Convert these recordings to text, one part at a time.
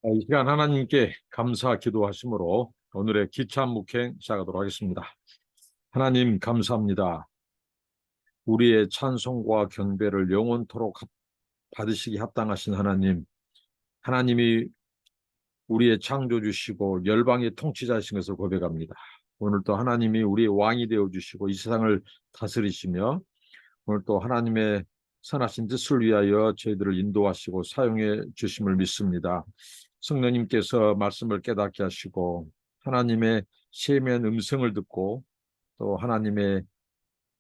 이 시간 하나님께 감사 기도하심으로 오늘의 기찬 묵행 시작하도록 하겠습니다. 하나님 감사합니다. 우리의 찬송과 경배를 영원토록 받으시기 합당하신 하나님, 하나님이 우리의 창조주시고 열방의 통치자이신 것을 고백합니다. 오늘도 하나님이 우리의 왕이 되어주시고 이 세상을 다스리시며 오늘 또 하나님의 선하신 뜻을 위하여 저희들을 인도하시고 사용해 주심을 믿습니다. 성령님께서 말씀을 깨닫게 하시고 하나님의 세미한 음성을 듣고 또 하나님의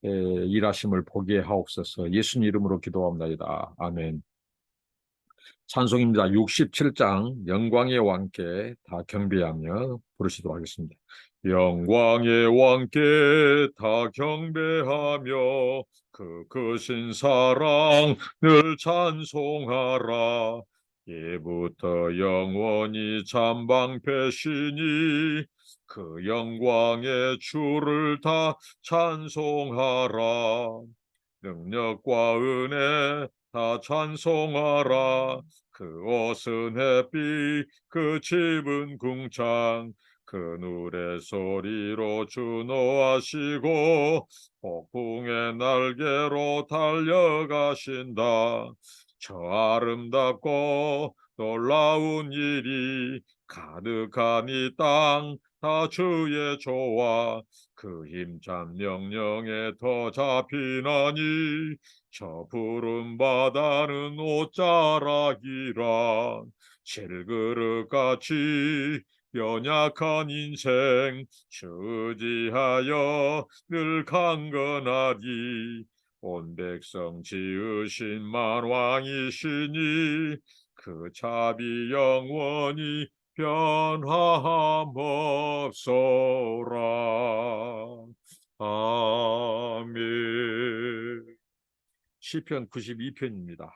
일하심을 보게 하옵소서. 예수님 이름으로 기도합니다. 아멘. 찬송입니다. 67장 영광의 왕께 다 경배하며 부르시도록 하겠습니다. 영광의 왕께 다 경배하며 그 크신 사랑 늘 찬송하라. 예부터 영원히 잠방패시니 그 영광의 주를 다 찬송하라. 능력과 은혜 다 찬송하라. 그 옷은 햇빛, 그 집은 궁창, 그 노래 소리로 준호하시고 폭풍의 날개로 달려가신다. 저 아름답고 놀라운 일이 가득한 이 땅 다 주의 조와 그 힘찬 명령에 더 잡히나니 저 푸른 바다는 옷자락이라. 실그릇같이 연약한 인생 주지하여 늘 강건하리. 온 백성 지으신 만왕이시니 그 자비 영원히 변함 없소라. 아멘. 시편 92편입니다.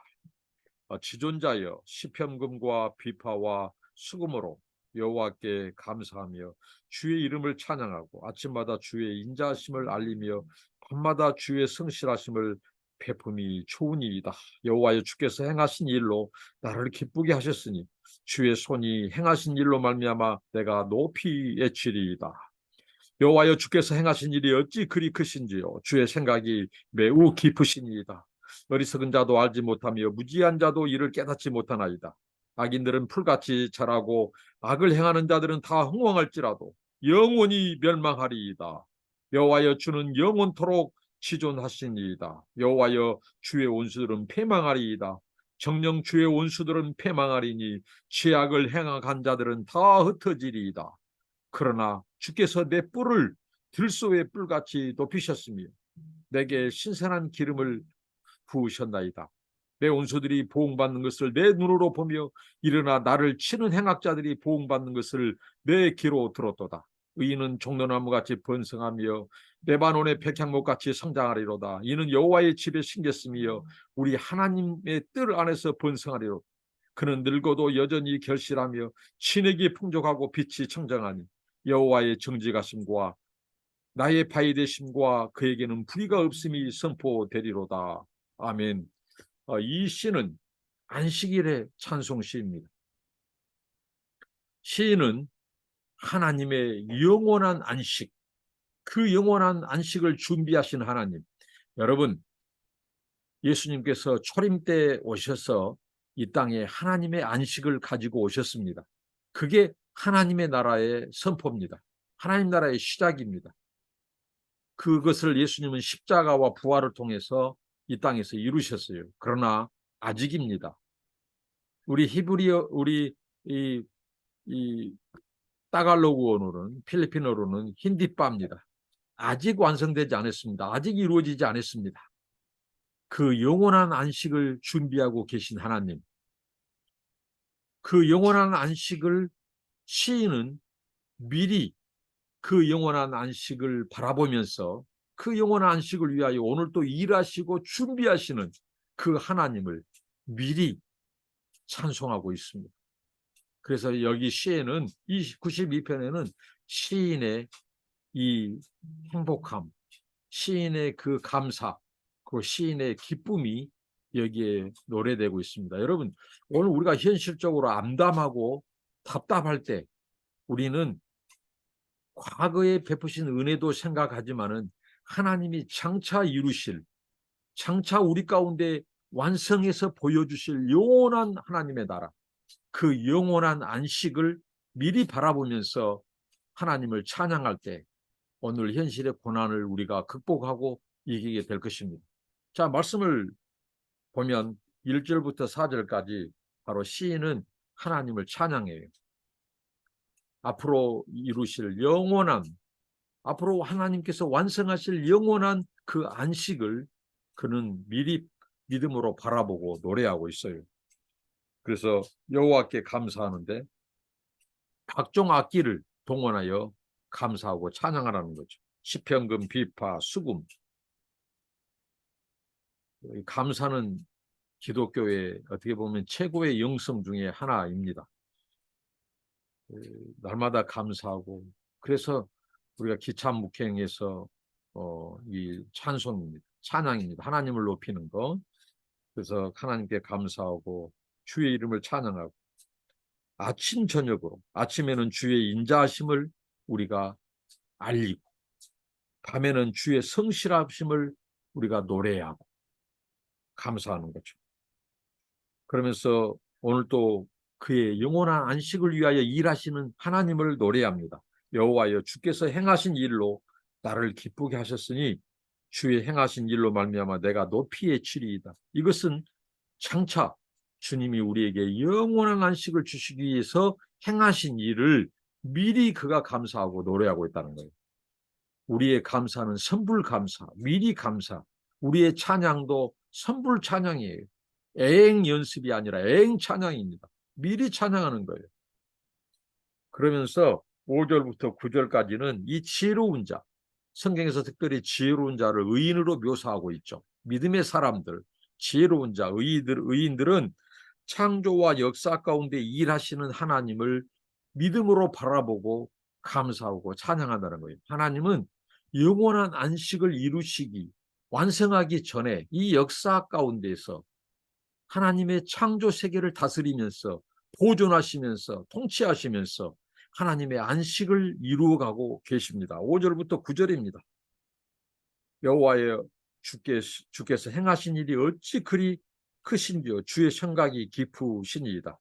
지존자여 시편금과 비파와 수금으로 여호와께 감사하며 주의 이름을 찬양하고 아침마다 주의 인자하심을 알리며 밤마다 주의 성실하심을 베품이 좋으니이다. 여호와여 주께서 행하신 일로 나를 기쁘게 하셨으니 주의 손이 행하신 일로 말미암아 내가 높이 외치리이다. 여호와여 주께서 행하신 일이 어찌 그리 크신지요. 주의 생각이 매우 깊으시니이다. 어리석은 자도 알지 못하며 무지한 자도 이를 깨닫지 못하나이다. 악인들은 풀같이 자라고 악을 행하는 자들은 다 흥왕할지라도 영원히 멸망하리이다. 여호와여 주는 영원토록 지존하시니이다. 여호와여 주의 온수들은 패망하리이다. 정녕 주의 온수들은 패망하리니 죄악을 행한 자들은 다 흩어지리이다. 그러나 주께서 내 뿔을 들소의 뿔같이 높이셨으며 내게 신선한 기름을 부으셨나이다. 내 온수들이 보응받는 것을 내 눈으로 보며 일어나 나를 치는 행악자들이 보응받는 것을 내 귀로 들었도다. 의인은 종려나무같이 번성하며 레바논의 백향목같이 성장하리로다. 이는 여호와의 집에 심겼으며 우리 하나님의 뜰 안에서 번성하리로다. 그는 늙어도 여전히 결실하며 진액이 풍족하고 빛이 청정하니 여호와의 정직하심과 나의 바위 되심과 그에게는 불의가 없음이 선포되리로다. 아멘. 이 시는 안식일의 찬송 시입니다. 시인은 하나님의 영원한 안식, 그 영원한 안식을 준비하신 하나님. 여러분, 예수님께서 초림 때 오셔서 이 땅에 하나님의 안식을 가지고 오셨습니다. 그게 하나님의 나라의 선포입니다. 하나님 나라의 시작입니다. 그것을 예수님은 십자가와 부활을 통해서 이 땅에서 이루셨어요. 그러나 아직입니다. 우리 히브리어, 우리 이 따갈로그어로는, 필리핀어로는 힌디빠입니다. 아직 완성되지 않았습니다. 아직 이루어지지 않았습니다. 그 영원한 안식을 준비하고 계신 하나님, 그 영원한 안식을 시인은 미리 그 영원한 안식을 바라보면서 그 영원한 안식을 위하여 오늘 또 일하시고 준비하시는 그 하나님을 미리 찬송하고 있습니다. 그래서 여기 시에는 이 92편에는 시인의 이 행복함, 시인의 그 감사, 그 시인의 기쁨이 여기에 노래되고 있습니다. 여러분, 오늘 우리가 현실적으로 암담하고 답답할 때 우리는 과거에 베푸신 은혜도 생각하지만은 하나님이 장차 이루실, 장차 우리 가운데 완성해서 보여주실 영원한 하나님의 나라, 그 영원한 안식을 미리 바라보면서 하나님을 찬양할 때 오늘 현실의 고난을 우리가 극복하고 이기게 될 것입니다. 자, 말씀을 보면 1절부터 4절까지 바로 시인은 하나님을 찬양해요. 앞으로 이루실 영원한, 앞으로 하나님께서 완성하실 영원한 그 안식을 그는 미리 믿음으로 바라보고 노래하고 있어요. 그래서 여호와께 감사하는데 각종 악기를 동원하여 감사하고 찬양하라는 거죠. 시편금, 비파, 수금. 감사는 기독교의 어떻게 보면 최고의 영성 중에 하나입니다. 날마다 감사하고, 그래서 우리가 기찬묵행에서 이 찬송입니다. 찬양입니다. 하나님을 높이는 것. 그래서 하나님께 감사하고 주의 이름을 찬양하고, 아침 저녁으로, 아침에는 주의 인자하심을 우리가 알리고, 밤에는 주의 성실하심을 우리가 노래하고 감사하는 거죠. 그러면서 오늘 또 그의 영원한 안식을 위하여 일하시는 하나님을 노래합니다. 여호와여, 주께서 행하신 일로 나를 기쁘게 하셨으니 주의 행하신 일로 말미암아 내가 높이 치리이다. 이것은 장차 주님이 우리에게 영원한 안식을 주시기 위해서 행하신 일을 미리 그가 감사하고 노래하고 있다는 거예요. 우리의 감사는 선불 감사, 미리 감사. 우리의 찬양도 선불 찬양이에요. 애행 연습이 아니라 애행 찬양입니다. 미리 찬양하는 거예요. 그러면서 5절부터 9절까지는 이 지혜로운 자, 성경에서 특별히 지혜로운 자를 의인으로 묘사하고 있죠. 믿음의 사람들, 지혜로운 자, 의인들은 창조와 역사 가운데 일하시는 하나님을 믿음으로 바라보고 감사하고 찬양한다는 거예요. 하나님은 영원한 안식을 이루시기, 완성하기 전에 이 역사 가운데서 하나님의 창조 세계를 다스리면서 보존하시면서 통치하시면서 하나님의 안식을 이루어가고 계십니다. 5절부터 9절입니다. 여호와여, 주께서 행하신 일이 어찌 그리 크신지요. 주의 생각이 깊으시니이다.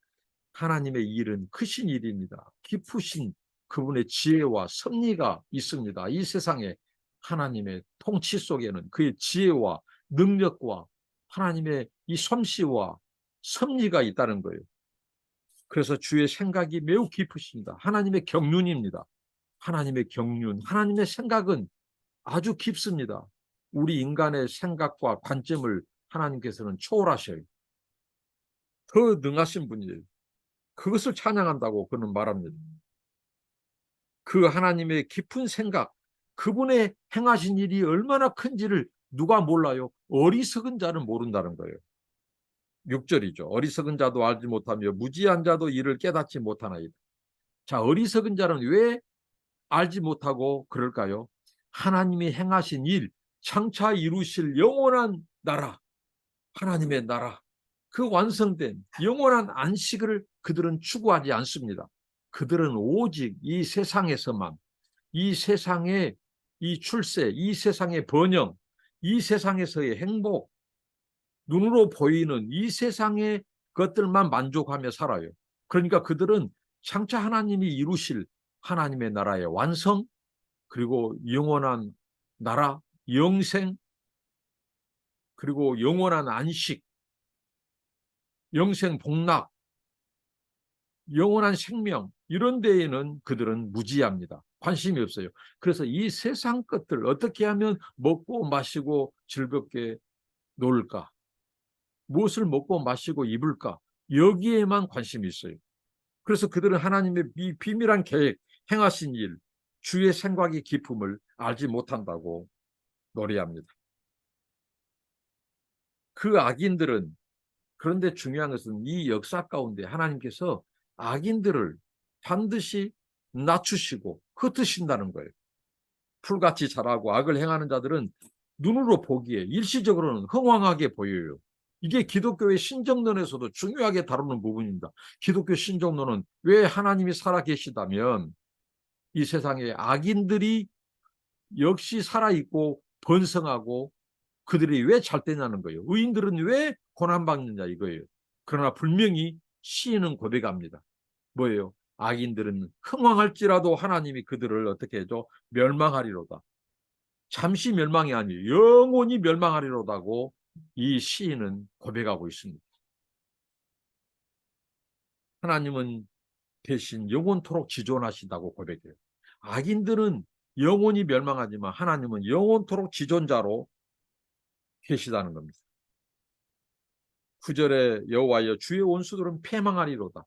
하나님의 일은 크신 일입니다. 깊으신 그분의 지혜와 섭리가 있습니다. 이 세상에 하나님의 통치 속에는 그의 지혜와 능력과 하나님의 이 솜씨와 섭리가 있다는 거예요. 그래서 주의 생각이 매우 깊으십니다. 하나님의 경륜입니다. 하나님의 경륜, 하나님의 생각은 아주 깊습니다. 우리 인간의 생각과 관점을 하나님께서는 초월하셔요. 더 능하신 분이에요. 그것을 찬양한다고 그는 말합니다. 그 하나님의 깊은 생각, 그분의 행하신 일이 얼마나 큰지를 누가 몰라요? 어리석은 자는 모른다는 거예요. 6절이죠. 어리석은 자도 알지 못하며 무지한 자도 이를 깨닫지 못하나이다. 자, 어리석은 자는 왜 알지 못하고 그럴까요? 하나님이 행하신 일, 장차 이루실 영원한 나라, 하나님의 나라, 그 완성된 영원한 안식을 그들은 추구하지 않습니다. 그들은 오직 이 세상에서만, 이 세상의 이 출세, 이 세상의 번영, 이 세상에서의 행복, 눈으로 보이는 이 세상의 것들만 만족하며 살아요. 그러니까 그들은 장차 하나님이 이루실 하나님의 나라의 완성, 그리고 영원한 나라, 영생, 그리고 영원한 안식, 영생 복락, 영원한 생명, 이런 데에는 그들은 무지합니다. 관심이 없어요. 그래서 이 세상 것들 어떻게 하면 먹고 마시고 즐겁게 놀까? 무엇을 먹고 마시고 입을까? 여기에만 관심이 있어요. 그래서 그들은 하나님의 비밀한 계획, 행하신 일, 주의 생각의 깊음을 알지 못한다고 노래합니다. 그 악인들은, 그런데 중요한 것은 이 역사 가운데 하나님께서 악인들을 반드시 낮추시고 흩으신다는 거예요. 풀같이 자라고 악을 행하는 자들은 눈으로 보기에 일시적으로는 흥황하게 보여요. 이게 기독교의 신정론에서도 중요하게 다루는 부분입니다. 기독교 신정론은 왜 하나님이 살아계시다면 이 세상에 악인들이 역시 살아있고 번성하고 그들이 왜 잘 되냐는 거예요. 의인들은 왜 고난받느냐 이거예요. 그러나 분명히 시인은 고백합니다. 뭐예요? 악인들은 흥왕할지라도 하나님이 그들을 어떻게 해줘? 멸망하리로다. 잠시 멸망이 아니에요. 영원히 멸망하리로다고 이 시인은 고백하고 있습니다. 하나님은 대신 영원토록 지존하신다고 고백해요. 악인들은 영원히 멸망하지만 하나님은 영원토록 지존자로 계시다는 겁니다. 9절에 여호와여 주의 원수들은 패망하리로다.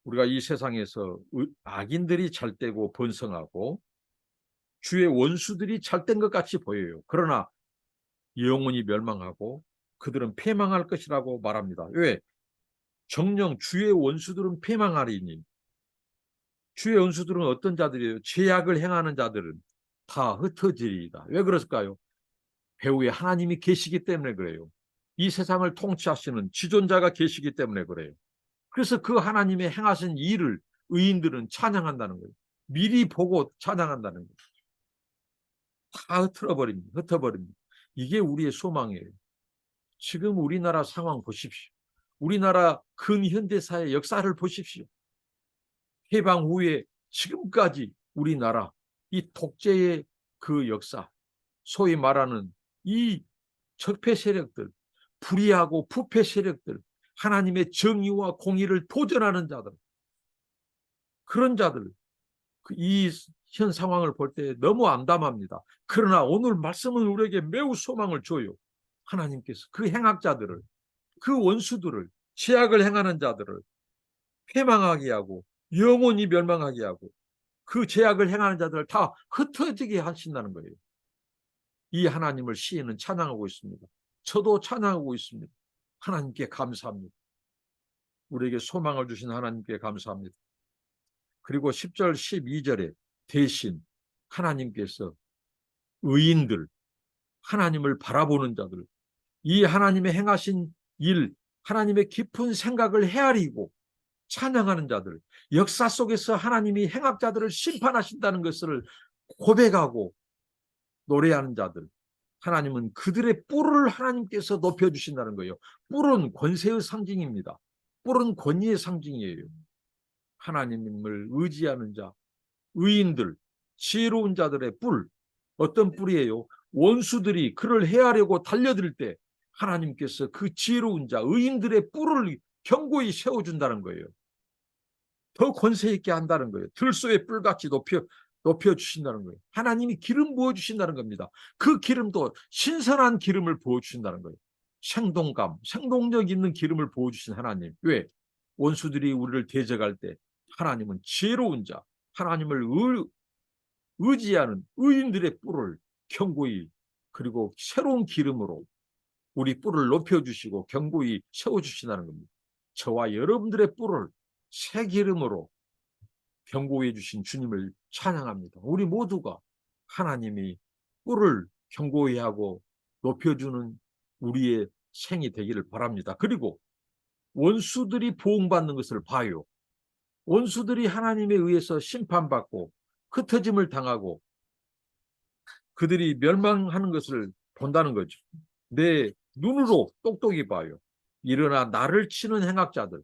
우리가 이 세상에서 악인들이 잘되고 번성하고 주의 원수들이 잘된 것 같이 보여요. 그러나 영원히 멸망하고 그들은 패망할 것이라고 말합니다. 왜? 정녕 주의 원수들은 패망하리니. 주의 원수들은 어떤 자들이에요? 죄악을 행하는 자들은 다 흩어지리이다. 왜 그럴까요? 배후에 하나님이 계시기 때문에 그래요. 이 세상을 통치하시는 지존자가 계시기 때문에 그래요. 그래서 그 하나님의 행하신 일을 의인들은 찬양한다는 거예요. 미리 보고 찬양한다는 거예요. 다 흩어버립니다. 흩어버립니다. 이게 우리의 소망이에요. 지금 우리나라 상황 보십시오. 우리나라 근현대사의 역사를 보십시오. 해방 후에 지금까지 우리나라 이 독재의 그 역사, 소위 말하는 이 적폐 세력들, 불의하고 부패 세력들, 하나님의 정의와 공의를 도전하는 자들, 그런 자들, 이 현 상황을 볼 때 너무 암담합니다. 그러나 오늘 말씀은 우리에게 매우 소망을 줘요. 하나님께서 그 행악자들을, 그 원수들을, 죄악을 행하는 자들을 패망하게 하고 영원히 멸망하게 하고 그 죄악을 행하는 자들을 다 흩어지게 하신다는 거예요. 이 하나님을 시인은 찬양하고 있습니다. 저도 찬양하고 있습니다. 하나님께 감사합니다. 우리에게 소망을 주신 하나님께 감사합니다. 그리고 10절 12절에 대신 하나님께서 의인들, 하나님을 바라보는 자들, 이 하나님의 행하신 일, 하나님의 깊은 생각을 헤아리고 찬양하는 자들, 역사 속에서 하나님이 행악자들을 심판하신다는 것을 고백하고 노래하는 자들, 하나님은 그들의 뿔을 하나님께서 높여주신다는 거예요. 뿔은 권세의 상징입니다. 뿔은 권위의 상징이에요. 하나님을 의지하는 자, 의인들, 지혜로운 자들의 뿔, 어떤 뿔이에요? 원수들이 그를 해하려고 달려들 때 하나님께서 그 지혜로운 자, 의인들의 뿔을 견고히 세워준다는 거예요. 더 권세 있게 한다는 거예요. 들소의 뿔같이 높여주신다는 거예요. 하나님이 기름 부어주신다는 겁니다. 그 기름도 신선한 기름을 부어주신다는 거예요. 생동감, 생동력 있는 기름을 부어주신 하나님. 왜? 원수들이 우리를 대적할 때 하나님은 지혜로운 자, 하나님을 의지하는 의인들의 뿔을 견고히 그리고 새로운 기름으로 우리 뿔을 높여주시고 견고히 세워주신다는 겁니다. 저와 여러분들의 뿔을 새 기름으로 견고해 주신 주님을 찬양합니다. 우리 모두가 하나님이 뿔을 견고히 하고 높여주는 우리의 생이 되기를 바랍니다. 그리고 원수들이 보응받는 것을 봐요. 원수들이 하나님에 의해서 심판받고 흩어짐을 당하고 그들이 멸망하는 것을 본다는 거죠. 내 눈으로 똑똑히 봐요. 일어나 나를 치는 행악자들.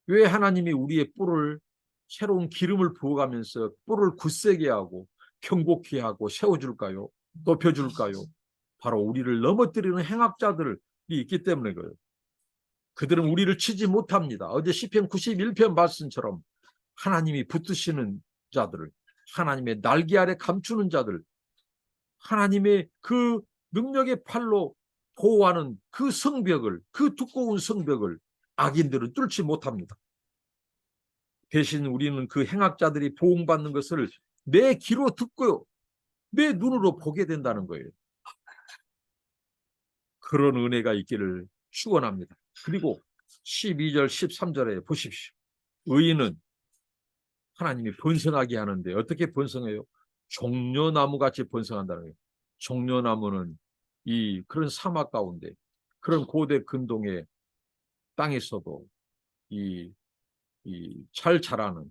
왜 하나님이 우리의 뿔을 새로운 기름을 부어가면서 뿔을 굳세게 하고 견고케 하고 세워줄까요? 높여줄까요? 바로 우리를 넘어뜨리는 행악자들이 있기 때문에 그래요. 그들은 우리를 치지 못합니다. 어제 시편 91편 말씀처럼 하나님이 붙드시는 자들을, 하나님의 날개 아래 감추는 자들, 하나님의 그 능력의 팔로 보호하는 그 성벽을, 그 두꺼운 성벽을 악인들은 뚫지 못합니다. 대신 우리는 그 행악자들이 보응받는 것을 내 귀로 듣고 내 눈으로 보게 된다는 거예요. 그런 은혜가 있기를 축원합니다. 그리고 12절 13절에 보십시오. 의인은 하나님이 번성하게 하는데 어떻게 번성해요? 종려나무같이 번성한다는 거예요. 종려나무는 이 그런 사막 가운데 그런 고대 근동의 땅에서도 이 잘 자라는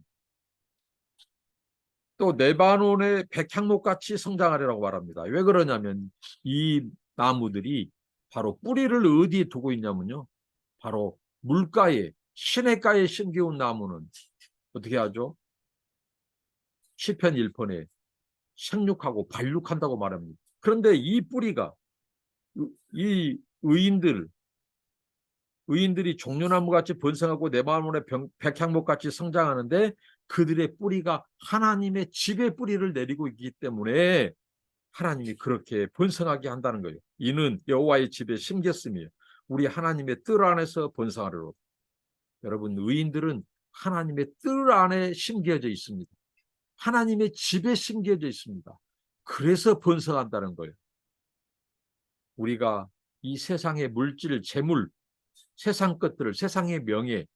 또 레바논의 백향목같이 성장하리라고 말합니다. 왜 그러냐면 이 나무들이 바로 뿌리를 어디에 두고 있냐면요. 바로 물가에 시냇가에 심겨온 나무는 어떻게 하죠? 시편 1편에 생육하고 발육한다고 말합니다. 그런데 이 뿌리가 이 의인들이 종려나무같이 번성하고 레바논의 백향목같이 성장하는데 그들의 뿌리가 하나님의 집의 뿌리를 내리고 있기 때문에 하나님이 그렇게 번성하게 한다는 거예요. 이는 여호와의 집에 심겼으며 우리 하나님의 뜰 안에서 번성하리로다. 여러분, 의인들은 하나님의 뜰 안에 심겨져 있습니다. 하나님의 집에 심겨져 있습니다. 그래서 번성한다는 거예요. 우리가 이 세상의 물질, 재물, 세상 것들을, 세상의 명예,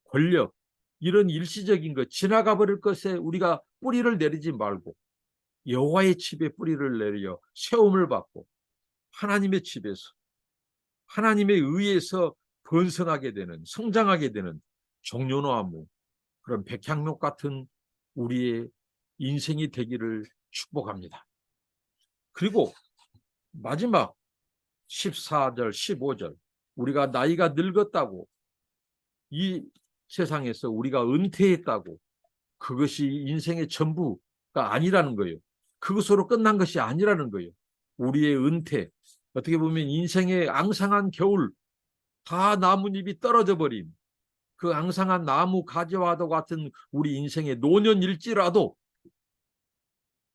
권력, 이런 일시적인 것, 지나가 버릴 것에 우리가 뿌리를 내리지 말고 여호와의 집에 뿌리를 내려 세움을 받고 하나님의 집에서 하나님의 의에서 번성하게 되는, 성장하게 되는 종려나무, 그런 백향목 같은 우리의 인생이 되기를 축복합니다. 그리고 마지막 14절, 15절, 우리가 나이가 늙었다고, 이 세상에서 우리가 은퇴했다고, 그것이 인생의 전부가 아니라는 거예요. 그것으로 끝난 것이 아니라는 거예요. 우리의 은퇴, 어떻게 보면 인생의 앙상한 겨울, 다 나뭇잎이 떨어져 버린 그 앙상한 나무 가지와도 같은 우리 인생의 노년일지라도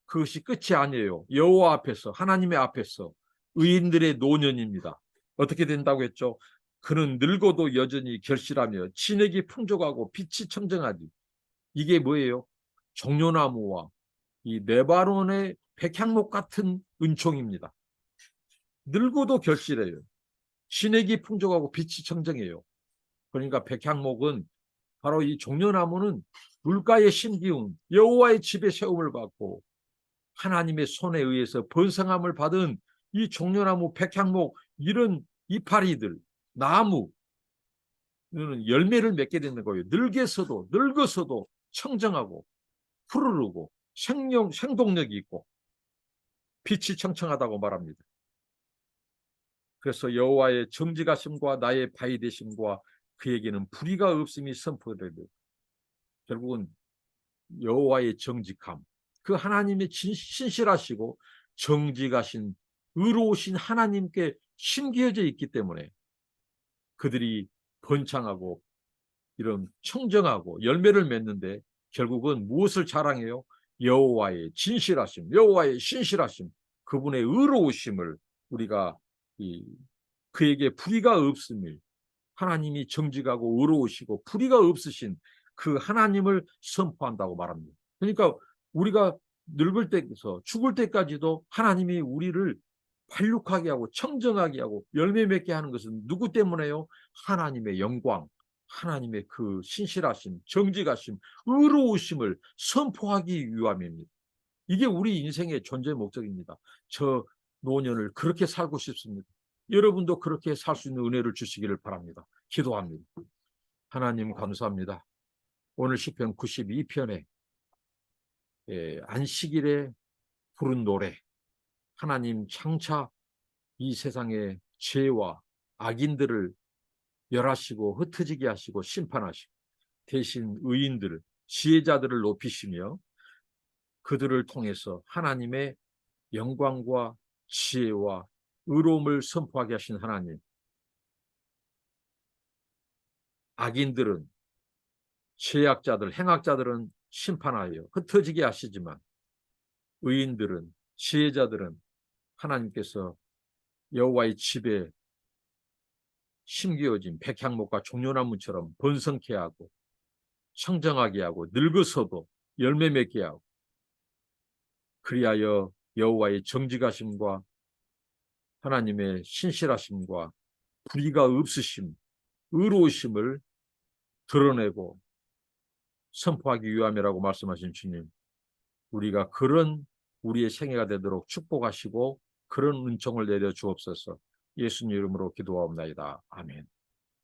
그것이 끝이 아니에요. 여호와 앞에서, 하나님의 앞에서 의인들의 노년입니다. 어떻게 된다고 했죠? 그는 늙어도 여전히 결실하며 진액이 풍족하고 빛이 청정하지. 이게 뭐예요? 종려나무와 이 레바논의 백향목 같은 은총입니다. 늙어도 결실해요. 진액이 풍족하고 빛이 청정해요. 그러니까 백향목은 바로 이 종려나무는 물가에 심기운 여호와의 집에 세움을 받고 하나님의 손에 의해서 번성함을 받은 이 종려나무, 백향목, 이런 이파리들, 나무는 열매를 맺게 되는 거예요. 늙어서도 청정하고 푸르르고 생동력이 있고 빛이 청청하다고 말합니다. 그래서 여호와의 정직하심과 나의 바위 되심과 그에게는 불의가 없음이 선포되고, 결국은 여호와의 정직함, 그 하나님의 신실하시고 정직하신 의로우신 하나님께 심겨져 있기 때문에 그들이 번창하고 이런 청정하고 열매를 맺는데 결국은 무엇을 자랑해요? 여호와의 진실하심, 여호와의 신실하심, 그분의 의로우심을 우리가 그에게 불의가 없음을, 하나님이 정직하고 의로우시고 불의가 없으신 그 하나님을 선포한다고 말합니다. 그러니까 우리가 늙을 때에서 죽을 때까지도 하나님이 우리를 발육하게 하고 청정하게 하고 열매 맺게 하는 것은 누구 때문에요? 하나님의 영광, 하나님의 그 신실하심, 정직하심, 의로우심을 선포하기 위함입니다. 이게 우리 인생의 존재 목적입니다. 저 노년을 그렇게 살고 싶습니다. 여러분도 그렇게 살 수 있는 은혜를 주시기를 바랍니다. 기도합니다. 하나님 감사합니다. 오늘 시편 92편에 안식일에 부른 노래, 하나님 창차 이 세상의 죄와 악인들을 멸하시고 흩어지게 하시고 심판하시고 대신 의인들, 지혜자들을 높이시며 그들을 통해서 하나님의 영광과 지혜와 의로움을 선포하게 하신 하나님, 악인들은, 죄악자들, 행악자들은 심판하여 흩어지게 하시지만 의인들은, 지혜자들은 하나님께서 여호와의 집에 심겨진 백향목과 종려나무처럼 번성케 하고 청정하게 하고 늙어서도 열매 맺게 하고, 그리하여 여호와의 정직하심과 하나님의 신실하심과 불의가 없으심, 의로우심을 드러내고 선포하기 위함이라고 말씀하신 주님, 우리가 그런 우리의 생애가 되도록 축복하시고 그런 은총을 내려 주옵소서. 예수님 이름으로 기도하옵나이다. 아멘.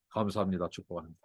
감사합니다. 축복합니다.